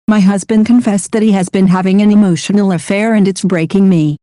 My husband confessed that he has been having an emotional affair and it's breaking me.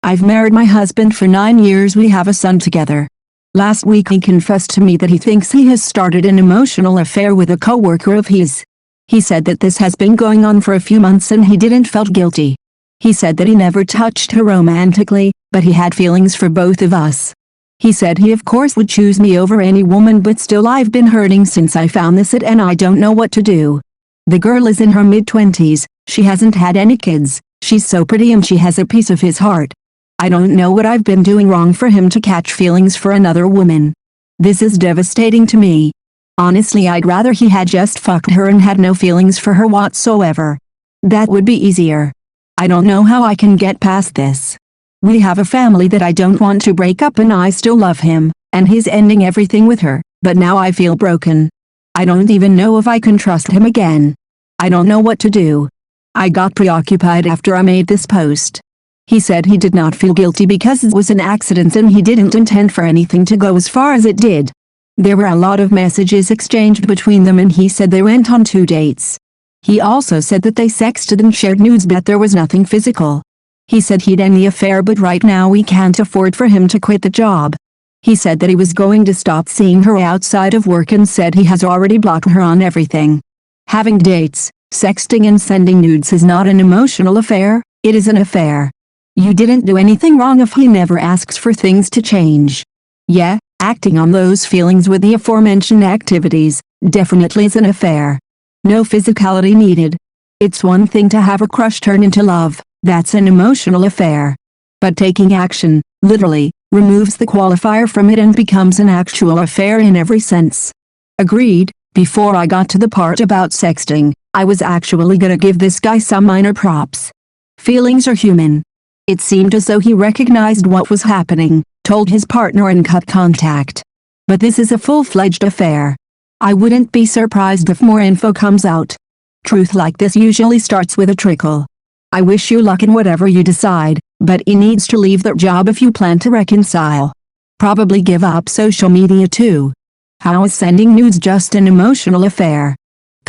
I've married my husband for 9 years. We have a son together. Last week he confessed to me that he thinks he has started an emotional affair with a co-worker of his. He said that this has been going on for a few months and he didn't felt guilty. He said that he never touched her romantically, but he had feelings for both of us. He said he of course would choose me over any woman, but still I've been hurting since I found this out and I don't know what to do. The girl is in her mid-20s, she hasn't had any kids, she's so pretty and she has a piece of his heart. I don't know what I've been doing wrong for him to catch feelings for another woman. This is devastating to me. Honestly, I'd rather he had just fucked her and had no feelings for her whatsoever. That would be easier. I don't know how I can get past this. We have a family that I don't want to break up and I still love him, and he's ending everything with her, but now I feel broken. I don't even know if I can trust him again. I don't know what to do. I got preoccupied after I made this post. He said he did not feel guilty because it was an accident and he didn't intend for anything to go as far as it did. There were a lot of messages exchanged between them and he said they went on 2 dates. He also said that they sexted and shared nudes but there was nothing physical. He said he'd end the affair but right now we can't afford for him to quit the job. He said that he was going to stop seeing her outside of work and said he has already blocked her on everything. Having dates, sexting and sending nudes is not an emotional affair, it is an affair. You didn't do anything wrong if he never asks for things to change. Yeah, acting on those feelings with the aforementioned activities, definitely is an affair. No physicality needed. It's one thing to have a crush turn into love, that's an emotional affair. But taking action, literally, removes the qualifier from it and becomes an actual affair in every sense. Agreed. Before I got to the part about sexting, I was actually gonna give this guy some minor props. Feelings are human. It seemed as though he recognized what was happening, told his partner and cut contact. But this is a full-fledged affair. I wouldn't be surprised if more info comes out. Truth like this usually starts with a trickle. I wish you luck in whatever you decide, but he needs to leave that job if you plan to reconcile. Probably give up social media too. How is sending nudes just an emotional affair?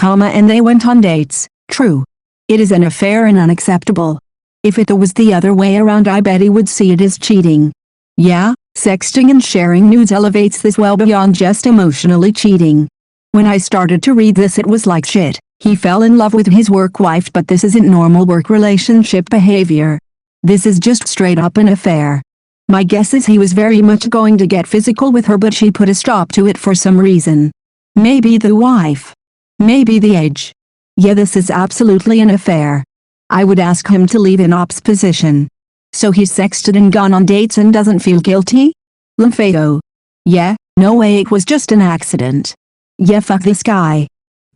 And they went on dates, true. It is an affair and unacceptable. If it was the other way around I bet he would see it as cheating. Yeah, sexting and sharing nudes elevates this well beyond just emotionally cheating. When I started to read this it was like shit, he fell in love with his work wife but this isn't normal work relationship behavior. This is just straight up an affair. My guess is he was very much going to get physical with her but she put a stop to it for some reason. Maybe the wife. Maybe the age. Yeah, this is absolutely an affair. I would ask him to leave in ops position. So he's sexted and gone on dates and doesn't feel guilty? Lamfado. Yeah, no way it was just an accident. Yeah, fuck this guy.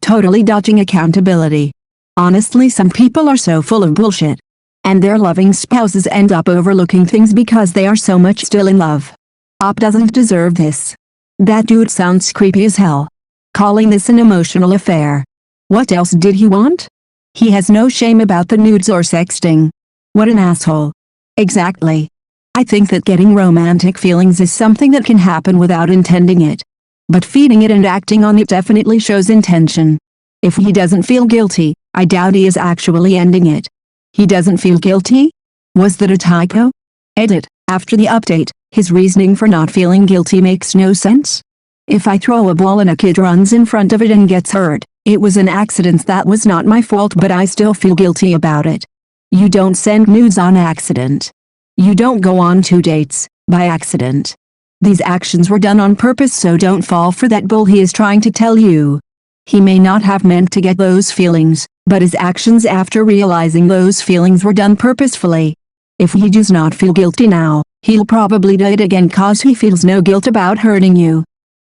Totally dodging accountability. Honestly, some people are so full of bullshit. And their loving spouses end up overlooking things because they are so much still in love. Op doesn't deserve this. That dude sounds creepy as hell. Calling this an emotional affair. What else did he want? He has no shame about the nudes or sexting. What an asshole. Exactly. I think that getting romantic feelings is something that can happen without intending it. But feeding it and acting on it definitely shows intention. If he doesn't feel guilty, I doubt he is actually ending it. He doesn't feel guilty? Was that a typo? Edit. After the update, his reasoning for not feeling guilty makes no sense. If I throw a ball and a kid runs in front of it and gets hurt, it was an accident, that was not my fault, but I still feel guilty about it. You don't send nudes on accident. You don't go on 2 dates by accident. These actions were done on purpose, so don't fall for that bull he is trying to tell you. He may not have meant to get those feelings, but his actions after realizing those feelings were done purposefully. If he does not feel guilty now, he'll probably do it again cause he feels no guilt about hurting you.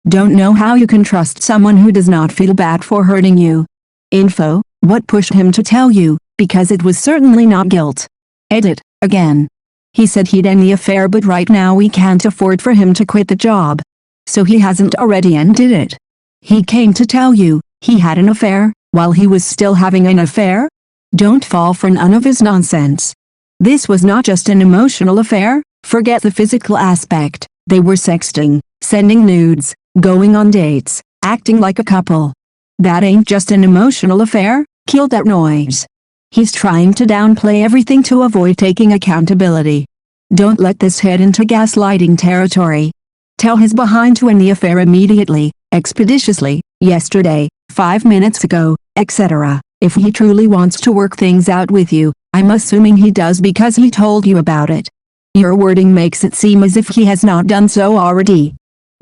Don't know how you can trust someone who does not feel bad for hurting you. Info, what pushed him to tell you, because it was certainly not guilt. Edit, again. He said he'd end the affair but right now we can't afford for him to quit the job. So he hasn't already ended it. He came to tell you, he had an affair, while he was still having an affair? Don't fall for none of his nonsense. This was not just an emotional affair, forget the physical aspect. They were sexting, sending nudes, going on dates, acting like a couple. That ain't just an emotional affair. Kill that noise. He's trying to downplay everything to avoid taking accountability. Don't let this head into gaslighting territory. Tell his behind to end the affair immediately, expeditiously, yesterday, 5 minutes ago, etc. If he truly wants to work things out with you, I'm assuming he does because he told you about it. Your wording makes it seem as if he has not done so already.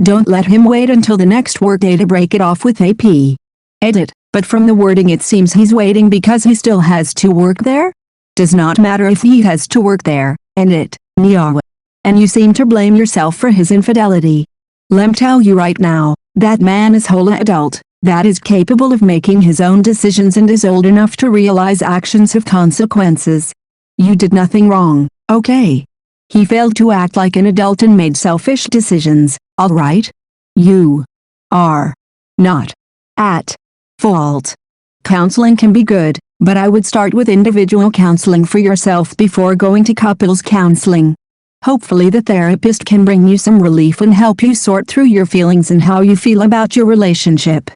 Don't let him wait until the next workday to break it off with AP. Edit, but from the wording it seems he's waiting because he still has to work there? Does not matter if he has to work there, and it, Nyawa. And you seem to blame yourself for his infidelity. Lem tell you right now, that man is whole adult, that is capable of making his own decisions and is old enough to realize actions have consequences. You did nothing wrong, okay? He failed to act like an adult and made selfish decisions, alright? You are not at fault. Counseling can be good, but I would start with individual counseling for yourself before going to couples counseling. Hopefully the therapist can bring you some relief and help you sort through your feelings and how you feel about your relationship.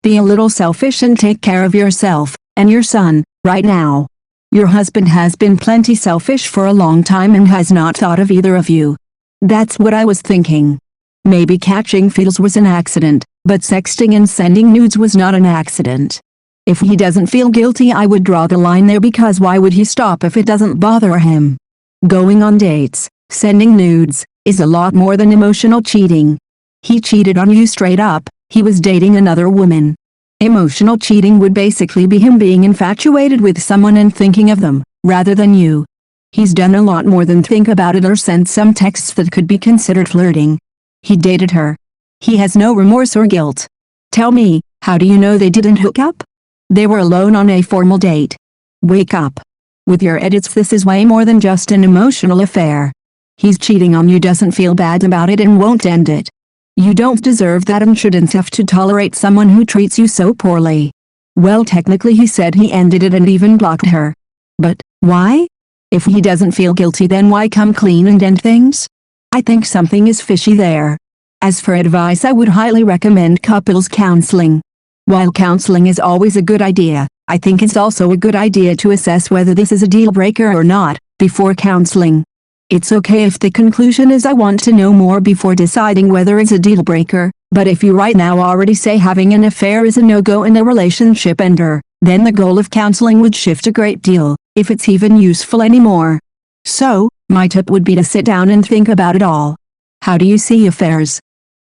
Be a little selfish and take care of yourself and your son right now. Your husband has been plenty selfish for a long time and has not thought of either of you. That's what I was thinking. Maybe catching feels was an accident, but sexting and sending nudes was not an accident. If he doesn't feel guilty, I would draw the line there, because why would he stop if it doesn't bother him? Going on dates, sending nudes, is a lot more than emotional cheating. He cheated on you straight up. He was dating another woman. Emotional cheating would basically be him being infatuated with someone and thinking of them, rather than you. He's done a lot more than think about it or sent some texts that could be considered flirting. He dated her. He has no remorse or guilt. Tell me, how do you know they didn't hook up? They were alone on a formal date. Wake up. With your edits, this is way more than just an emotional affair. He's cheating on you, doesn't feel bad about it, and won't end it. You don't deserve that and shouldn't have to tolerate someone who treats you so poorly. Well, technically he said he ended it and even blocked her. But, why? If he doesn't feel guilty, then why come clean and end things? I think something is fishy there. As for advice, I would highly recommend couples counseling. While counseling is always a good idea, I think it's also a good idea to assess whether this is a deal breaker or not, before counseling. It's okay if the conclusion is I want to know more before deciding whether it's a deal breaker, but if you right now already say having an affair is a no-go and a relationship ender, then the goal of counseling would shift a great deal, if it's even useful anymore. So, my tip would be to sit down and think about it all. How do you see affairs?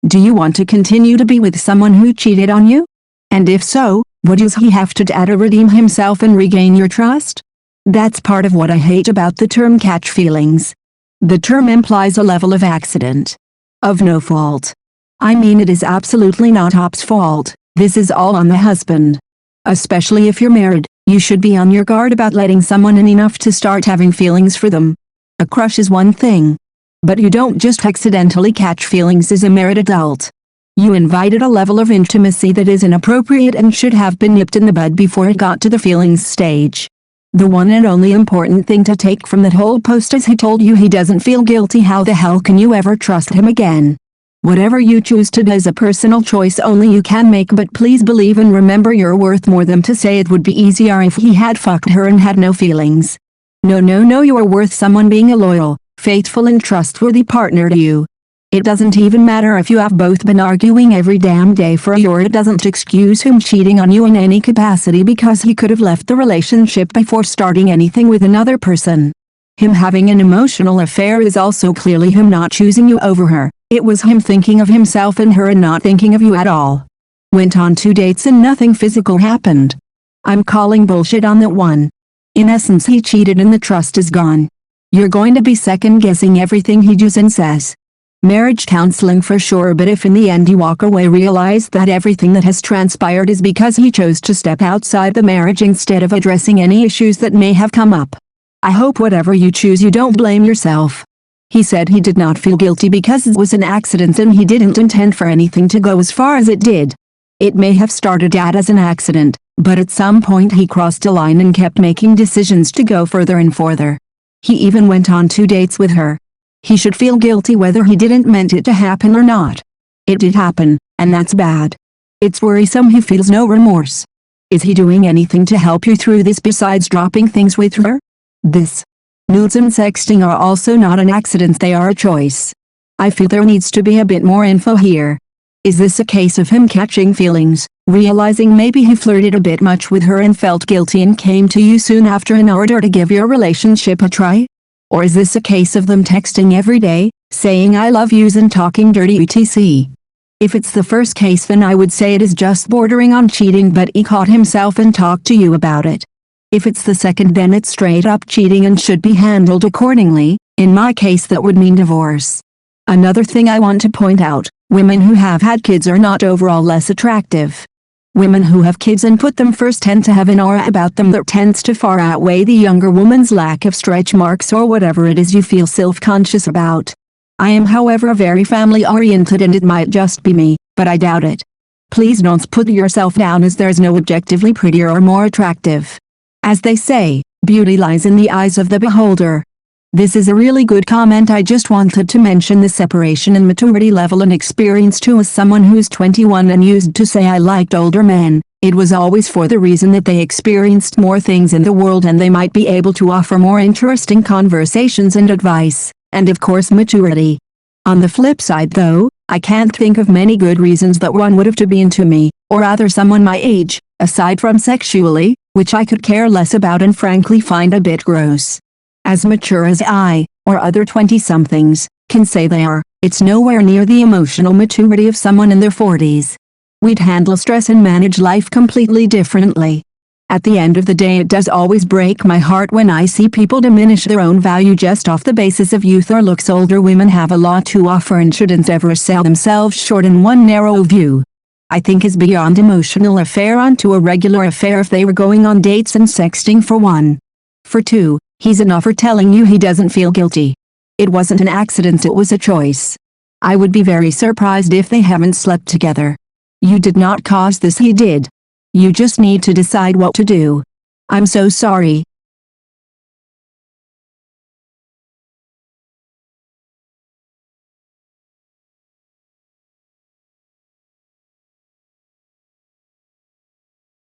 Do you want to continue to be with someone who cheated on you? And if so, what does he have to do to redeem himself and regain your trust? That's part of what I hate about the term catch feelings. The term implies a level of accident. Of no fault. I mean, it is absolutely not Hop's fault. This is all on the husband. Especially if you're married, you should be on your guard about letting someone in enough to start having feelings for them. A crush is one thing. But you don't just accidentally catch feelings as a married adult. You invited a level of intimacy that is inappropriate and should have been nipped in the bud before it got to the feelings stage. The one and only important thing to take from that whole post is he told you he doesn't feel guilty. How the hell can you ever trust him again? Whatever you choose to do is a personal choice only you can make, but please believe and remember you're worth more than to say it would be easier if he had fucked her and had no feelings. No, you are worth someone being a loyal, faithful and trustworthy partner to you. It doesn't even matter if you have both been arguing every damn day for a year. It doesn't excuse him cheating on you in any capacity, because he could have left the relationship before starting anything with another person. Him having an emotional affair is also clearly him not choosing you over her. It was him thinking of himself and her and not thinking of you at all. Went on 2 dates and nothing physical happened. I'm calling bullshit on that one. In essence, he cheated and the trust is gone. You're going to be second guessing everything he does and says. Marriage counseling for sure, but if in the end you walk away, realize that everything that has transpired is because he chose to step outside the marriage instead of addressing any issues that may have come up. I hope whatever you choose, you don't blame yourself. He said he did not feel guilty because it was an accident and he didn't intend for anything to go as far as it did. It may have started out as an accident, but at some point he crossed a line and kept making decisions to go further and further. He even went on 2 dates with her. He should feel guilty whether he didn't meant it to happen or not. It did happen, and that's bad. It's worrisome he feels no remorse. Is he doing anything to help you through this besides dropping things with her? This. Nudes and sexting are also not an accident, they are a choice. I feel there needs to be a bit more info here. Is this a case of him catching feelings, realizing maybe he flirted a bit much with her and felt guilty and came to you soon after in order to give your relationship a try? Or is this a case of them texting every day, saying I love yous and talking dirty etc.? If it's the first case, then I would say it is just bordering on cheating, but he caught himself and talked to you about it. If it's the second, then it's straight up cheating and should be handled accordingly. In my case, that would mean divorce. Another thing I want to point out, women who have had kids are not overall less attractive. Women who have kids and put them first tend to have an aura about them that tends to far outweigh the younger woman's lack of stretch marks or whatever it is you feel self-conscious about. I am, however, very family-oriented, and it might just be me, but I doubt it. Please don't put yourself down, as there's no objectively prettier or more attractive. As they say, beauty lies in the eyes of the beholder. This is a really good comment. I just wanted to mention the separation in maturity level and experience too. As someone who's 21 and used to say I liked older men, it was always for the reason that they experienced more things in the world and they might be able to offer more interesting conversations and advice, and of course maturity. On the flip side though, I can't think of many good reasons that one would have to be into me, or rather someone my age, aside from sexually, which I could care less about and frankly find a bit gross. As mature as I, or other 20-somethings, can say they are, it's nowhere near the emotional maturity of someone in their 40s. We'd handle stress and manage life completely differently. At the end of the day, it does always break my heart when I see people diminish their own value just off the basis of youth or looks. Older women have a lot to offer and shouldn't ever sell themselves short in one narrow view. I think is beyond emotional affair onto a regular affair if they were going on dates and sexting for one. For two, he's enough for telling you he doesn't feel guilty. It wasn't an accident, it was a choice. I would be very surprised if they haven't slept together. You did not cause this, he did. You just need to decide what to do. I'm so sorry,